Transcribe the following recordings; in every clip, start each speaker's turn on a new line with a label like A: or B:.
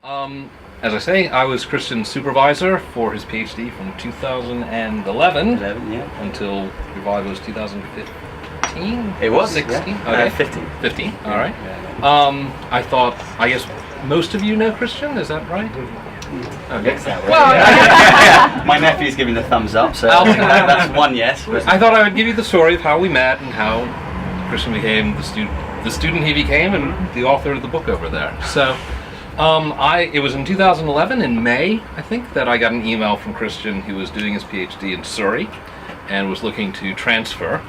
A: As I say, I was Christian's supervisor for his PhD from 2011
B: yeah.
A: until Revival was 2015.
B: It was
A: 16.
B: Yeah.
A: Okay.
B: 15.
A: 15. All right.
B: Yeah.
A: I guess most of you know Christian. Is that right? Okay.
B: Well, my nephew's giving the thumbs up, so that's one yes. But
A: I thought I would give you the story of how we met and how Christian became the student he became, and the author of the book over there. So. It was in 2011, in May, I think, that I got an email from Christian who was doing his PhD in Surrey and was looking to transfer.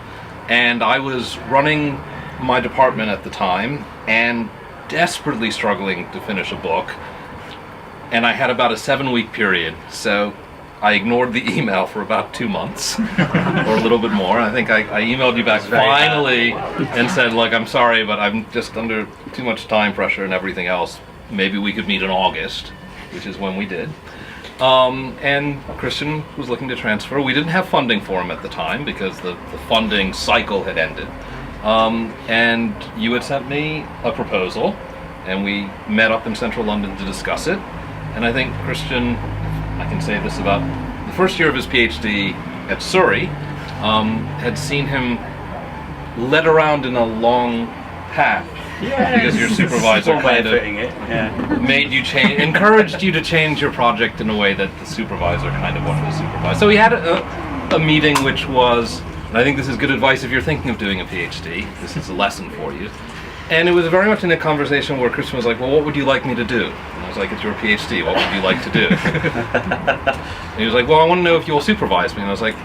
A: And I was running my department at the time and desperately struggling to finish a book. And I had about a 7-week period, so I ignored the email for about 2 months, or a little bit more. I think I emailed you back finally and said, look, I'm sorry, but I'm just under too much time pressure and everything else. Maybe we could meet in August, which is when we did. And Christian was looking to transfer. We didn't have funding for him at the time because the funding cycle had ended. And you had sent me a proposal, and we met up in central London to discuss it. And I think Christian, I can say this about the first year of his PhD at Surrey, had seen him led around in a long path.
B: yeah,
A: Because your supervisor
B: one way
A: kind
B: of
A: of
B: putting it. Yeah.
A: made you change, encouraged you to change your project in a way that the supervisor kind of wanted to supervise. So we had a meeting which was, and I think this is good advice if you're thinking of doing a PhD, this is a lesson for you. And it was very much in a conversation where Christian was like, well, what would you like me to do? And I was like, it's your PhD, what would you like to do? And he was like, well, I want to know if you'll supervise me. And I was like,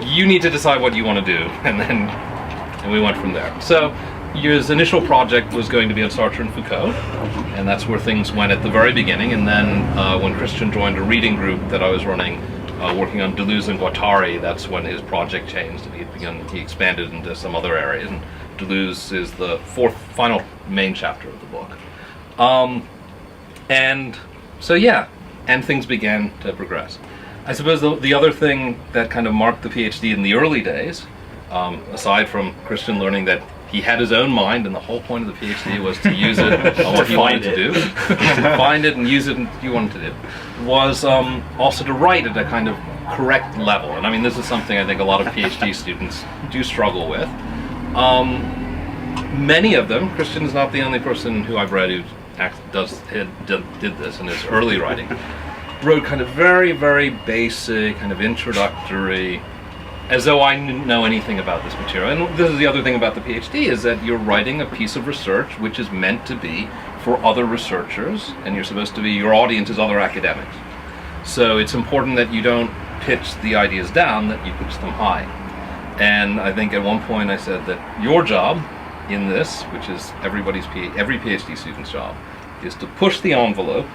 A: you need to decide what you want to do. And we went from there. So his initial project was going to be on Sartre and Foucault, and that's where things went at the very beginning. And then when Christian joined a reading group that I was running, working on Deleuze and Guattari, that's when his project changed. He expanded into some other areas, and Deleuze is the final main chapter of the book. And so and things began to progress. I suppose the other thing that kind of marked the PhD in the early days, aside from Christian learning that he had his own mind, and the whole point of the PhD was to use it on what he wanted to do, to find it and use it and what you wanted to do, was also to write at a kind of correct level. And I mean, this is something I think a lot of PhD students do struggle with. Many of them, Christian is not the only person who I've read who did this in his early writing, wrote kind of very, very basic, kind of introductory, as though I didn't know anything about this material. And this is the other thing about the PhD, is that you're writing a piece of research which is meant to be for other researchers, and you're supposed to be, your audience is other academics. So it's important that you don't pitch the ideas down, that you pitch them high. And I think at one point I said that your job in this, which is every PhD student's job, is to push the envelope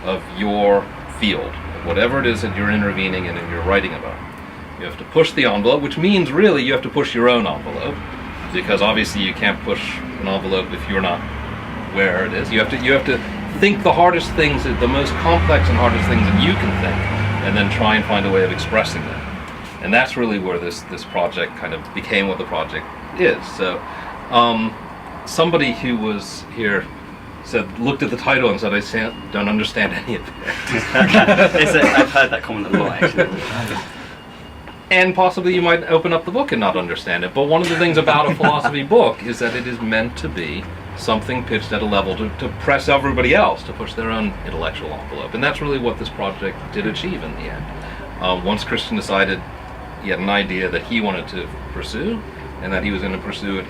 A: of your field, whatever it is that you're intervening in and you're writing about. You have to push the envelope, which means really you have to push your own envelope, because obviously you can't push an envelope if you're not where it is. You have to think the hardest things, the most complex and hardest things that you can think, and then try and find a way of expressing them. And that's really where this project kind of became what the project is. So somebody who was here looked at the title and said, I don't understand any of it.
B: I've heard that comment a lot, actually.
A: And possibly you might open up the book and not understand it. But one of the things about a philosophy book is that it is meant to be something pitched at a level to press everybody else to push their own intellectual envelope. And that's really what this project did achieve in the end. Once Christian decided he had an idea that he wanted to pursue, and that he was going to pursue it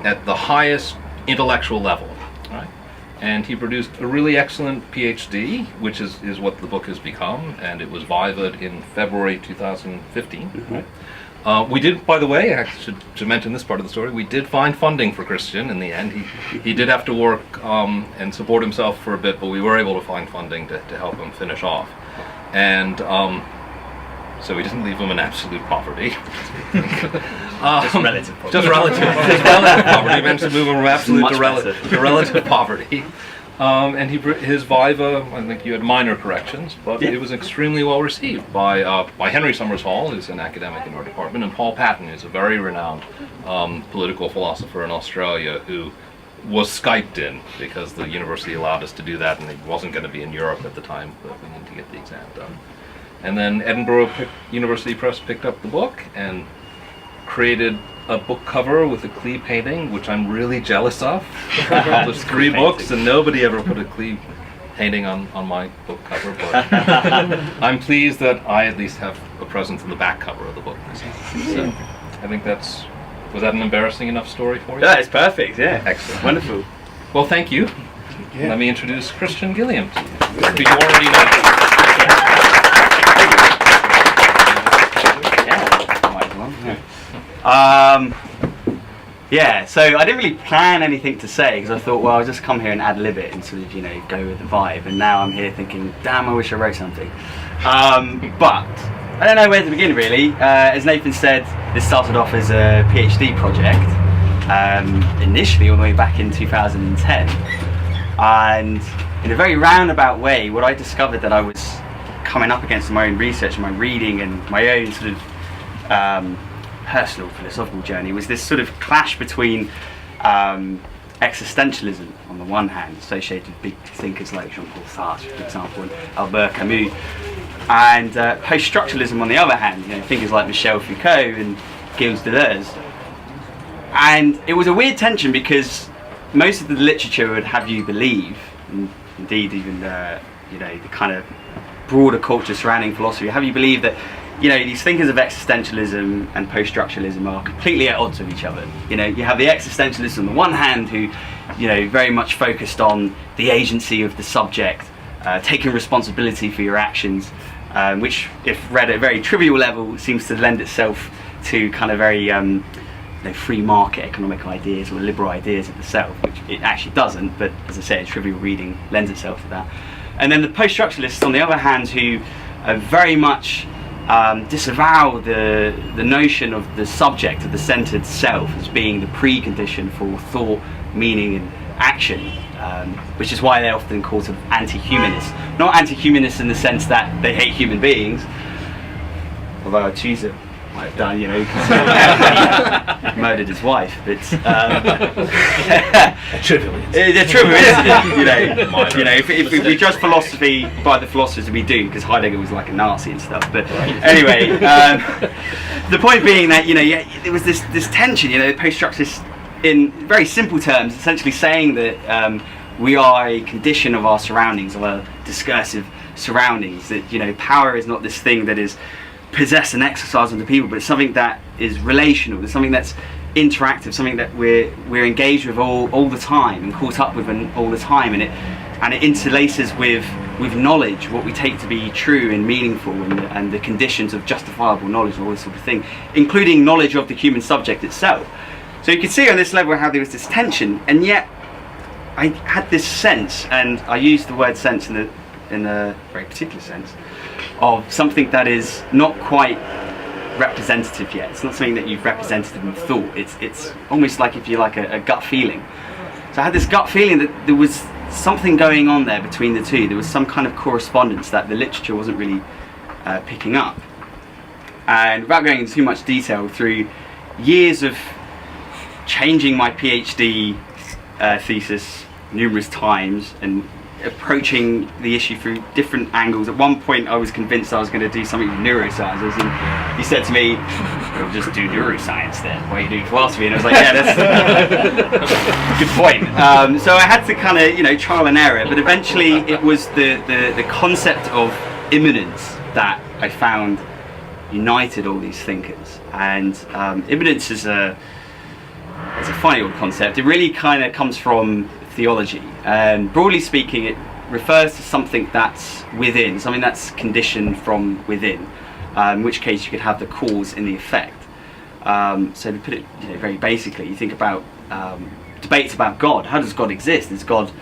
A: at the highest intellectual level, right? And he produced a really excellent PhD, which is what the book has become, and it was vivaed in February 2015. Mm-hmm. We did, by the way, I should mention this part of the story, we did find funding for Christian in the end. He did have to work and support himself for a bit, but we were able to find funding to help him finish off. And so we didn't leave him in absolute poverty.
B: Just relative poverty.
A: Just relative poverty. We managed to move him from absolute to relative poverty. And his viva, I think you had minor corrections, but it was extremely well received by Henry Summers Hall, who's an academic in our department, and Paul Patton, who's a very renowned political philosopher in Australia, who was Skyped in because the university allowed us to do that, and it wasn't going to be in Europe at the time, but we needed to get the exam done. And then Edinburgh University Press picked up the book and created a book cover with a Klee painting, which I'm really jealous of. There's 3 books, and nobody ever put a Klee painting on my book cover, but I'm pleased that I at least have a presence in the back cover of the book. So I think was that an embarrassing enough story for you?
B: Yeah, it's perfect, yeah.
A: Excellent.
B: Wonderful.
A: Well, thank you.
C: Yeah.
A: Let me introduce Christian Gilliam to you, who you already know.
B: Yeah, so I didn't really plan anything to say because I thought, well, I'll just come here and ad lib it and sort of, go with the vibe. And now I'm here thinking, damn, I wish I wrote something. But I don't know where to begin, really. As Nathan said, this started off as a PhD project, initially all the way back in 2010. And in a very roundabout way, what I discovered that I was coming up against in my own research, my reading, and my own sort of personal philosophical journey was this sort of clash between existentialism on the one hand, associated with big thinkers like Jean-Paul Sartre, for example, and Albert Camus, and post-structuralism on the other hand, thinkers like Michel Foucault and Gilles Deleuze. And it was a weird tension because most of the literature would have you believe, and indeed even the kind of broader culture surrounding philosophy, have you believe that these thinkers of existentialism and post-structuralism are completely at odds with each other. You have the existentialists on the one hand who, very much focused on the agency of the subject, taking responsibility for your actions, which, if read at a very trivial level, seems to lend itself to kind of very free market economic ideas or liberal ideas of the self, which it actually doesn't, but as I say, trivial reading lends itself to that. And then the post-structuralists on the other hand who are very much disavow the notion of the subject, of the centered self, as being the precondition for thought, meaning and action, which is why they're often called sort of anti-humanists. Not anti-humanists in the sense that they hate human beings, although Caesar might have done, he murdered his wife, but
C: Trivial.
B: It's trivial, isn't it? If we judge philosophy by the philosophers, we do, because Heidegger was like a Nazi and stuff. But anyway, the point being that there was this tension. Post-structurists, in very simple terms, essentially saying that we are a condition of our surroundings, of our discursive surroundings. That power is not this thing that is possessed and exercised on the people, but it's something that is relational. It's something that's interactive, something that we're engaged with all the time and caught up with all the time, and it interlaces with knowledge, what we take to be true and meaningful, and the conditions of justifiable knowledge and all this sort of thing, including knowledge of the human subject itself. So you can see on this level how there was this tension, and yet I had this sense, and I used the word sense in a very particular sense, of something that is not quite representative yet. It's not something that you've represented in thought. It's almost like, if you like, a gut feeling. So I had this gut feeling that there was something going on there between the two. There was some kind of correspondence that the literature wasn't really picking up. And without going into too much detail, through years of changing my PhD thesis numerous times and approaching the issue through different angles. At one point I was convinced I was going to do something with neurosciences, and he said to me, "We'll just do neuroscience then, why are you doing philosophy?" And I was like, yeah, that's good point. So I had to kind of trial and error, but eventually it was the concept of immanence that I found united all these thinkers. And immanence is a funny old concept. It really kind of comes from theology, and broadly speaking it refers to something that's within, something that's conditioned from within, in which case you could have the cause and the effect. So to put it very basically, you think about debates about God. How does God exist? Is God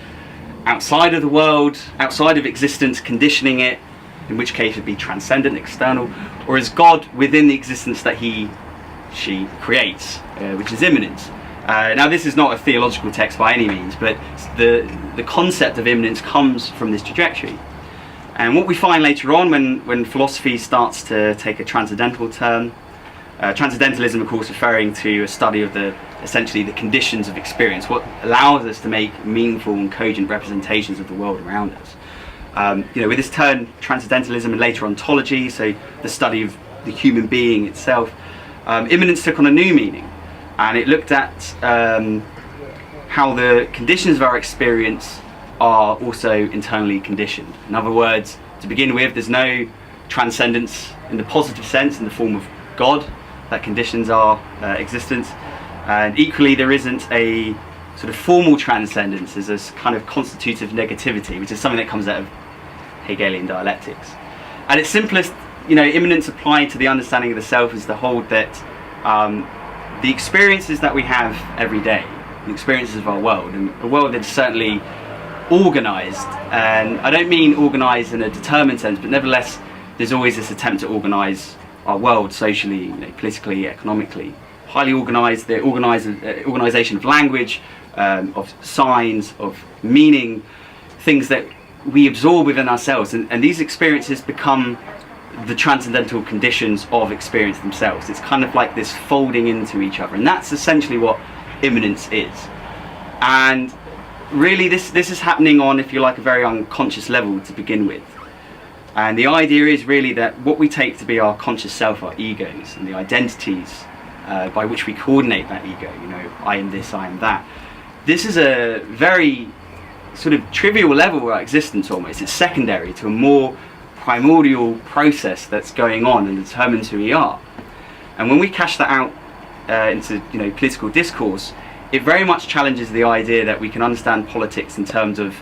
B: outside of the world, outside of existence, conditioning it, in which case it would be transcendent, external, or is God within the existence that she creates, which is immanence? Now this is not a theological text by any means, but the concept of immanence comes from this trajectory. And what we find later on when philosophy starts to take a transcendental turn, Transcendentalism, of course, referring to a study of essentially the conditions of experience, what allows us to make meaningful and cogent representations of the world around us. With this term, transcendentalism, and later ontology, so the study of the human being itself, immanence took on a new meaning, and it looked at how the conditions of our experience are also internally conditioned. In other words, to begin with, there's no transcendence in the positive sense, in the form of God, that conditions our existence, and equally there isn't a sort of formal transcendence as a kind of constitutive negativity, which is something that comes out of Hegelian dialectics. At its simplest, immanence applied to the understanding of the self is to hold that the experiences that we have every day, the experiences of our world, and a world that's certainly organised, and I don't mean organised in a determined sense, but nevertheless there's always this attempt to organise our world socially, politically, economically, highly organised, the organisation of language, of signs, of meaning, things that we absorb within ourselves, and these experiences become the transcendental conditions of experience themselves. It's kind of like this folding into each other, and that's essentially what immanence is. And really this is happening on, if you like, a very unconscious level to begin with. And the idea is really that what we take to be our conscious self, our egos, and the identities by which we coordinate that ego, I am this, I am that. This is a very sort of trivial level of our existence almost. It's secondary to a more primordial process that's going on and determines who we are. And when we cash that out into political discourse, it very much challenges the idea that we can understand politics in terms of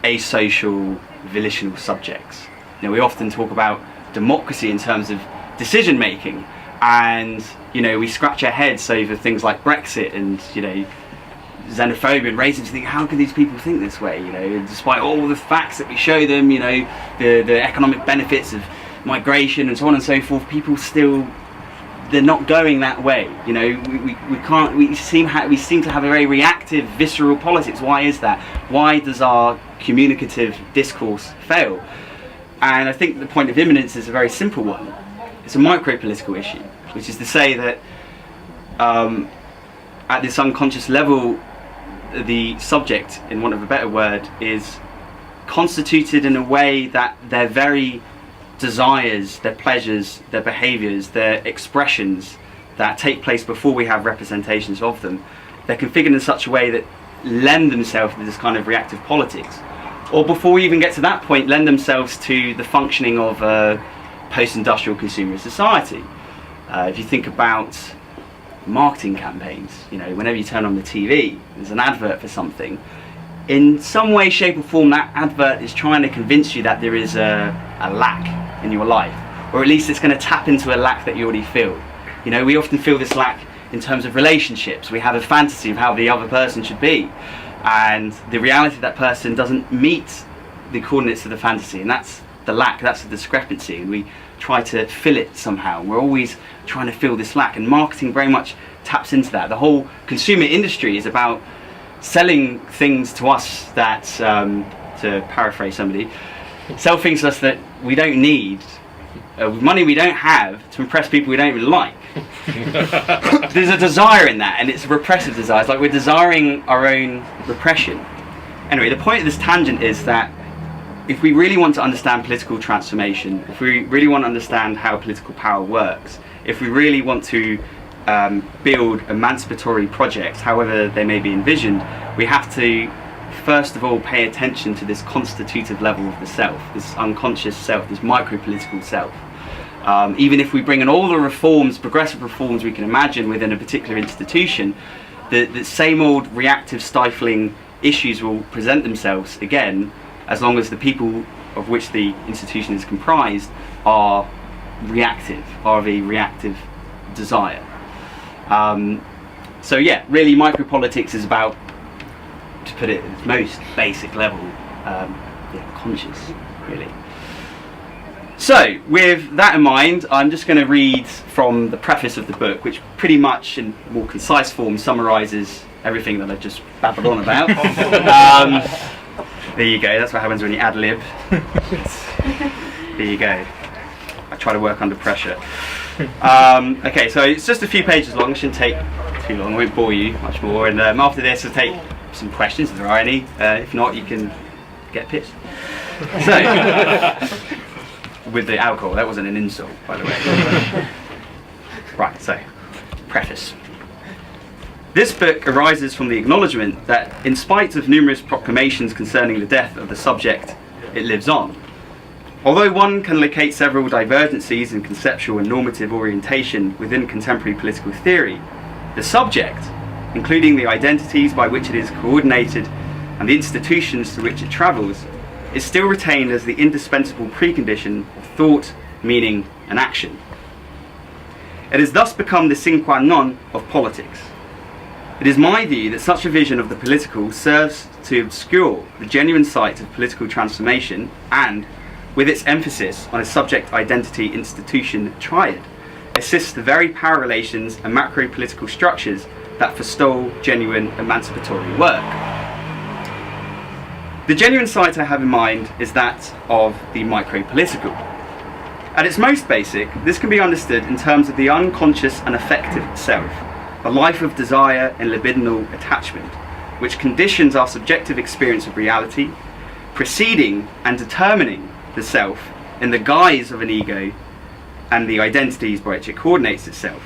B: asocial, volitional subjects. We often talk about democracy in terms of decision making, and we scratch our heads over things like Brexit and xenophobia and racism, to think, how can these people think this way? Despite all the facts that we show them, the economic benefits of migration and so on and so forth, people still, they're not going that way. We seem to have a very reactive, visceral politics. Why is that? Why does our communicative discourse fail? And I think the point of immanence is a very simple one. It's a micro-political issue, which is to say that at this unconscious level, the subject, in want of a better word, is constituted in a way that their very desires, their pleasures, their behaviours, their expressions that take place before we have representations of them, they're configured in such a way that lend themselves to this kind of reactive politics. Or before we even get to that point, lend themselves to the functioning of a post-industrial consumerist society. If you think about marketing campaigns, whenever you turn on the TV, there's an advert for something. In some way, shape or form, that advert is trying to convince you that there is a lack in your life, or at least it's going to tap into a lack that you already feel. We often feel this lack in terms of relationships. We have a fantasy of how the other person should be, and the reality of that person doesn't meet the coordinates of the fantasy, and that's the lack, that's the discrepancy, and we try to fill it somehow. We're always trying to fill this lack, and marketing very much taps into that. The whole consumer industry is about selling things to us that, to paraphrase somebody, sell things to us that we don't need, money we don't have, to impress people we don't even like. There's a desire in that, and it's a repressive desire. It's like we're desiring our own repression. Anyway, the point of this tangent is that if we really want to understand political transformation, if we really want to understand how political power works, if we really want to build emancipatory projects, however they may be envisioned, we have to first of all pay attention to this constitutive level of the self, this unconscious self, this micro-political self. Even if we bring in all the reforms, progressive reforms we can imagine within a particular institution, the same old reactive, stifling issues will present themselves again, as long as the people of which the institution is comprised are reactive, are of a reactive desire. So yeah, really micropolitics is about, to put it at its most basic level, conscious, really. So, with that in mind, I'm just going to read from the preface of the book, which pretty much, in more concise form, summarises everything that I've just babbled on about. There you go, that's what happens when you ad-lib. There you go. I try to work under pressure. Okay, so it's just a few pages long. It shouldn't take too long. I won't bore you much more. And after this, I'll take some questions if there are any. If not, you can get pissed. So, with the alcohol, that wasn't an insult, by the way. Right, so, preface. This book arises from the acknowledgement that, in spite of numerous proclamations concerning the death of the subject, it lives on. Although one can locate several divergencies in conceptual and normative orientation within contemporary political theory, the subject, including the identities by which it is coordinated and the institutions through which it travels, is still retained as the indispensable precondition of thought, meaning, and action. It has thus become the sine qua non of politics. It is my view that such a vision of the political serves to obscure the genuine site of political transformation and, with its emphasis on a subject identity institution triad, assists the very power relations and macro-political structures that forestall genuine emancipatory work. The genuine site I have in mind is that of the micro-political. At its most basic, this can be understood in terms of the unconscious and affective self, a life of desire and libidinal attachment, which conditions our subjective experience of reality, preceding and determining the self in the guise of an ego and the identities by which it coordinates itself,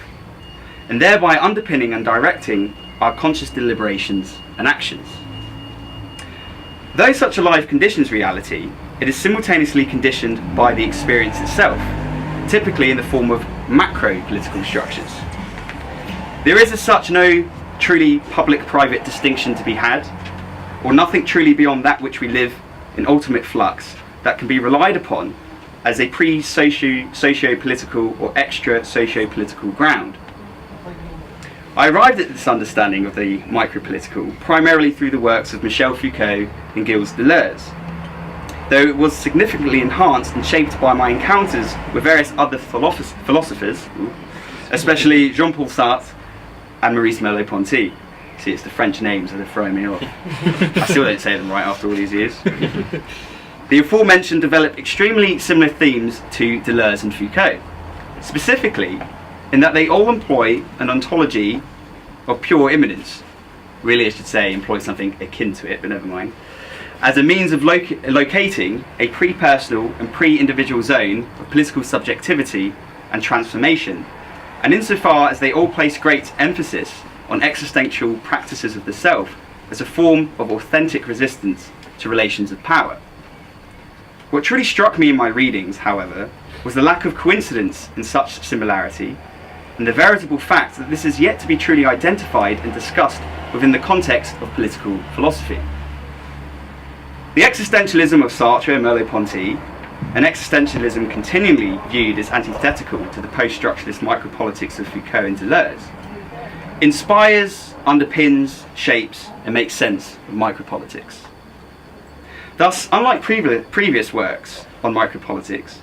B: and thereby underpinning and directing our conscious deliberations and actions. Though such a life conditions reality, it is simultaneously conditioned by the experience itself, typically in the form of macro-political structures. There is as such no truly public-private distinction to be had, or nothing truly beyond that which we live in ultimate flux that can be relied upon as a pre-socio-political or extra-socio-political ground. I arrived at this understanding of the micro-political primarily through the works of Michel Foucault and Gilles Deleuze, though it was significantly enhanced and shaped by my encounters with various other philosophers, especially Jean-Paul Sartre and Maurice Merleau-Ponty. See, it's the French names that are throwing me off. I still don't say them right after all these years. The aforementioned develop extremely similar themes to Deleuze and Foucault, specifically in that they all employ an ontology of pure immanence. Really, I should say employ something akin to it, but never mind. As a means of locating a pre-personal and pre-individual zone of political subjectivity and transformation, and insofar as they all place great emphasis on existential practices of the self as a form of authentic resistance to relations of power. What truly struck me in my readings, however, was the lack of coincidence in such similarity, and the veritable fact that this is yet to be truly identified and discussed within the context of political philosophy. The existentialism of Sartre and Merleau-Ponty, an existentialism continually viewed as antithetical to the post-structuralist micropolitics of Foucault and Deleuze, inspires, underpins, shapes, and makes sense of micropolitics. Thus, unlike previous works on micropolitics,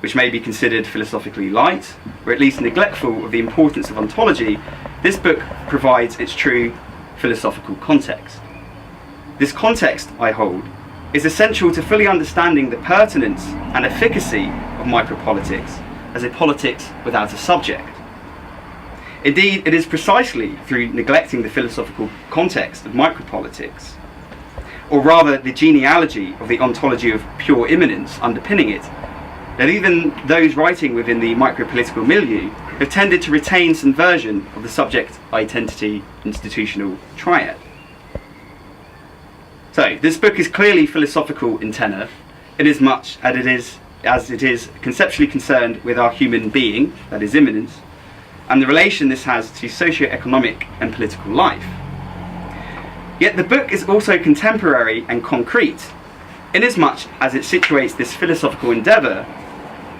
B: which may be considered philosophically light, or at least neglectful of the importance of ontology, this book provides its true philosophical context. This context, I hold, is essential to fully understanding the pertinence and efficacy of micropolitics as a politics without a subject. Indeed, it is precisely through neglecting the philosophical context of micropolitics, or rather the genealogy of the ontology of pure immanence underpinning it, that even those writing within the micropolitical milieu have tended to retain some version of the subject identity institutional triad. So, this book is clearly philosophical in tenor, inasmuch as it is conceptually concerned with our human being, that is immanence, and the relation this has to socio-economic and political life. Yet the book is also contemporary and concrete, inasmuch as it situates this philosophical endeavour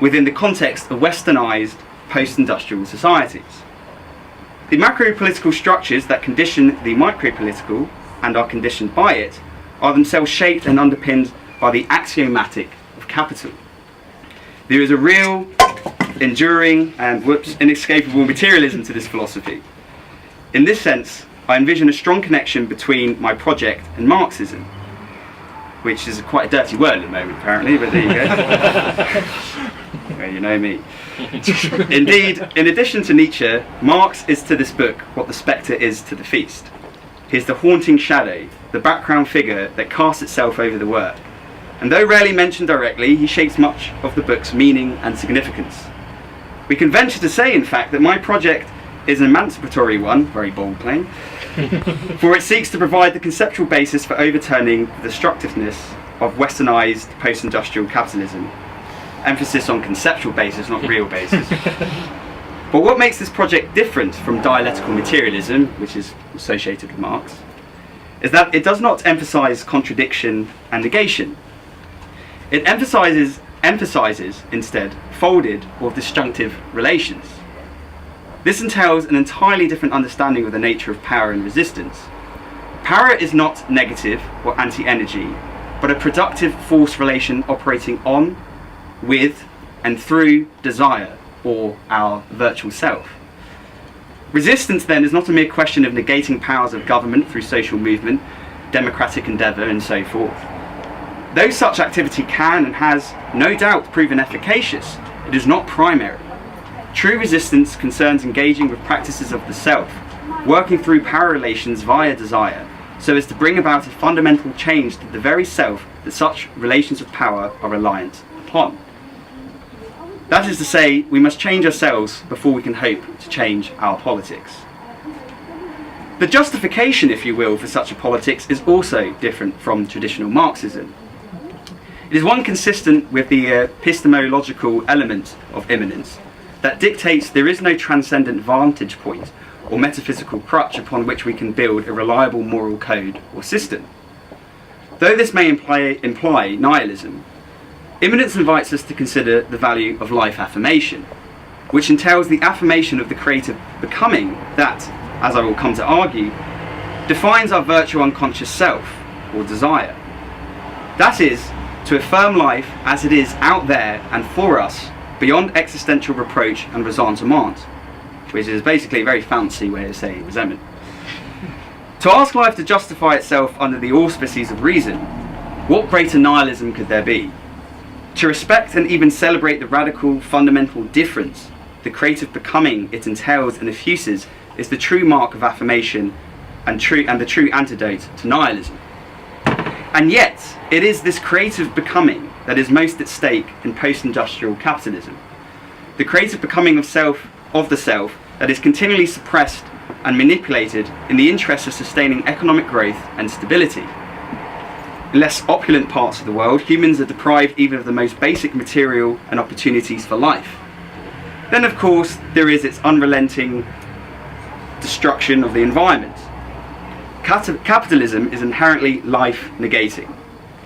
B: within the context of westernised post-industrial societies. The macro-political structures that condition the micro-political and are conditioned by it are themselves shaped and underpinned by the axiomatic of capital. There is a real, enduring and inescapable materialism to this philosophy. In this sense, I envision a strong connection between my project and Marxism, which is quite a dirty word at the moment apparently, but there you go. Well, you know me. Indeed, in addition to Nietzsche, Marx is to this book what the spectre is to the feast. He is the haunting shadow, the background figure that casts itself over the work. And though rarely mentioned directly, he shapes much of the book's meaning and significance. We can venture to say, in fact, that my project is an emancipatory one, very bold claim, for it seeks to provide the conceptual basis for overturning the destructiveness of westernised post-industrial capitalism. Emphasis on conceptual basis, not real basis. But what makes this project different from dialectical materialism, which is associated with Marx, is that it does not emphasise contradiction and negation. It emphasises instead folded or disjunctive relations. This entails an entirely different understanding of the nature of power and resistance. Power is not negative or anti-energy, but a productive force relation operating on, with, and through desire, or our virtual self. Resistance then is not a mere question of negating powers of government through social movement, democratic endeavour, and so forth. Though such activity can and has no doubt proven efficacious, it is not primary. True resistance concerns engaging with practices of the self, working through power relations via desire, so as to bring about a fundamental change to the very self that such relations of power are reliant upon. That is to say, we must change ourselves before we can hope to change our politics. The justification, if you will, for such a politics is also different from traditional Marxism. It is one consistent with the epistemological element of immanence that dictates there is no transcendent vantage point or metaphysical crutch upon which we can build a reliable moral code or system. Though this may imply nihilism, immanence invites us to consider the value of life affirmation, which entails the affirmation of the creative becoming that, as I will come to argue, defines our virtual unconscious self or desire. That is, to affirm life as it is out there and for us, beyond existential reproach and resentment, which is basically a very fancy way of saying resentment. To ask life to justify itself under the auspices of reason, what greater nihilism could there be? To respect and even celebrate the radical, fundamental difference, the creative becoming it entails and effuses, is the true mark of affirmation and the true antidote to nihilism. And yet, it is this creative becoming that is most at stake in post-industrial capitalism. The creative becoming of the self that is continually suppressed and manipulated in the interest of sustaining economic growth and stability. In less opulent parts of the world, humans are deprived even of the most basic material and opportunities for life. Then, of course, there is its unrelenting destruction of the environment. Capitalism is inherently life-negating.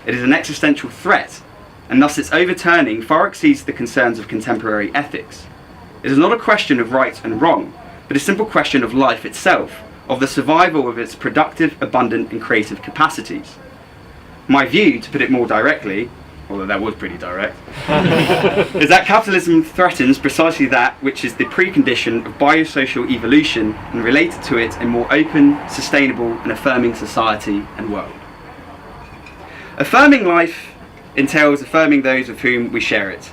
B: It is an existential threat, and thus its overturning far exceeds the concerns of contemporary ethics. It is not a question of right and wrong, but a simple question of life itself, of the survival of its productive, abundant, and creative capacities. My view, to put it more directly, although that was pretty direct, is that capitalism threatens precisely that which is the precondition of biosocial evolution and related to it a more open, sustainable, and affirming society and world. Affirming life entails affirming those with whom we share it,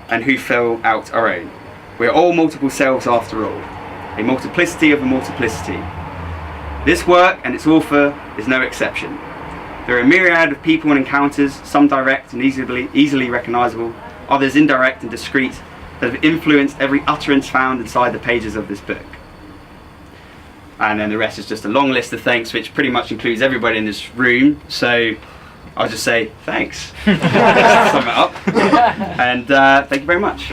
B: and who fill out our own. We are all multiple selves after all, a multiplicity of a multiplicity. This work and its author is no exception. There are a myriad of people and encounters, some direct and easily recognisable, others indirect and discreet, that have influenced every utterance found inside the pages of this book. And then the rest is just a long list of thanks, which pretty much includes everybody in this room, so I'll just say thanks. Sum it up. And thank you very much.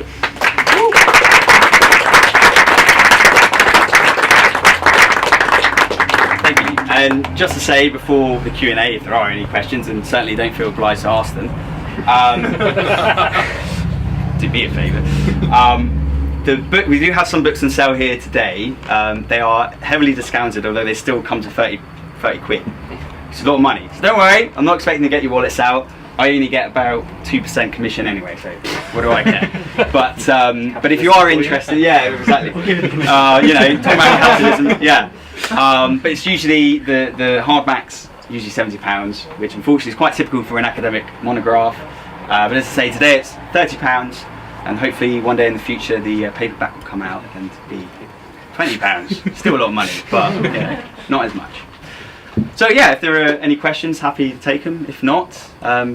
B: Thank you. And just to say before the Q&A, if there are any questions, and certainly don't feel obliged to ask them, do me a favour. The book, we do have some books on sale here today. They are heavily discounted, although they still come to 30 quid. It's a lot of money. So don't worry, I'm not expecting to get your wallets out. I only get about 2% commission anyway, so what do I care? But if you are interested, yeah, exactly. Talking about capitalism, yeah. But it's usually the hardbacks, usually £70, which unfortunately is quite typical for an academic monograph. But as I say, today it's £30. and hopefully one day in the future the paperback will come out and be £20. Still a lot of money, but not as much. So yeah, if there are any questions, happy to take them. If not,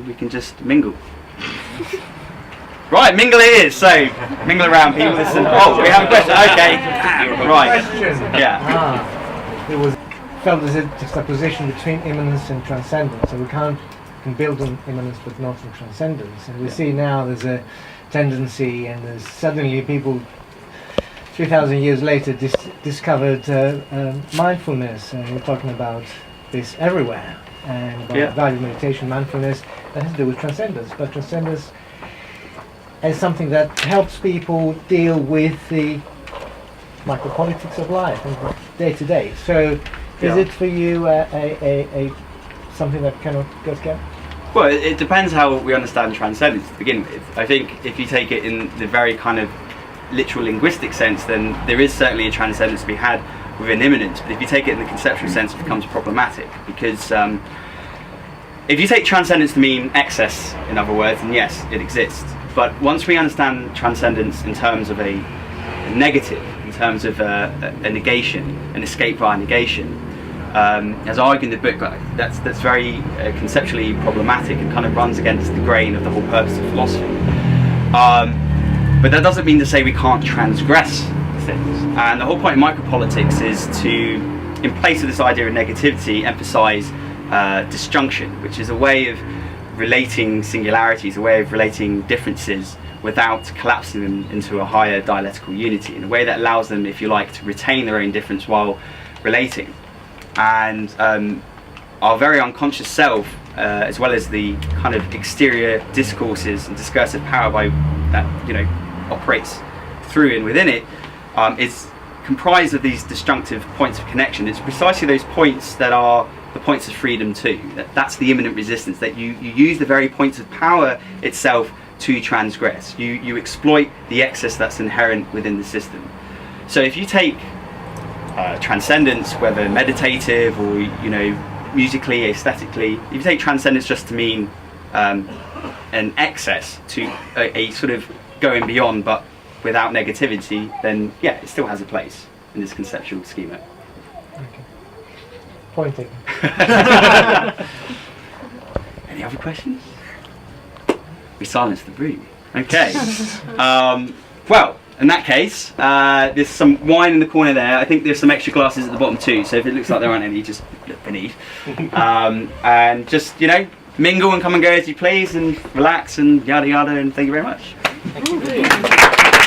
B: we can just mingle. Right, mingle it is. So mingle around, people listen. Oh, we have a question. Okay, right. Yeah.
C: It was felt as a juxtaposition between immanence and transcendence. So we can build on immanence but not on transcendence. And we see now there's a tendency, and there's suddenly people 3,000 years later discovered mindfulness, and we're talking about this everywhere, and about value meditation, mindfulness, that has to do with transcendence, but transcendence as something that helps people deal with the micropolitics of life and day to day. So is it for you a something that cannot go together?
B: Well, it depends how we understand transcendence to begin with. I think if you take it in the very kind of literal linguistic sense, then there is certainly a transcendence to be had within immanence. But if you take it in the conceptual sense, it becomes problematic, because if you take transcendence to mean excess, in other words, then yes, it exists. But once we understand transcendence in terms of a negative, in terms of a negation, an escape via negation, as I argue in the book, that's very conceptually problematic and kind of runs against the grain of the whole purpose of philosophy. But that doesn't mean to say we can't transgress things. And the whole point of micropolitics is to, in place of this idea of negativity, emphasize disjunction, which is a way of relating singularities, a way of relating differences without collapsing them into a higher dialectical unity, in a way that allows them, if you like, to retain their own difference while relating. And our very unconscious self, as well as the kind of exterior discourses and discursive power by that operates through and within it, is comprised of these disjunctive points of connection. It's precisely those points that are the points of freedom too. That's the immanent resistance, that you use the very points of power itself to transgress. You exploit the excess that's inherent within the system. So if you take transcendence, whether meditative or musically, aesthetically, if you take transcendence just to mean an excess, to a sort of going beyond but without negativity, then yeah, it still has a place in this conceptual schema.
C: Okay. Pointing.
B: Any other questions? We silenced the room. Okay. Well, in that case, there's some wine in the corner there. I think there's some extra glasses at the bottom too, so if it looks like there aren't any, just look beneath. And just, mingle and come and go as you please, and relax and yada yada, and thank you very much.
C: Thank you.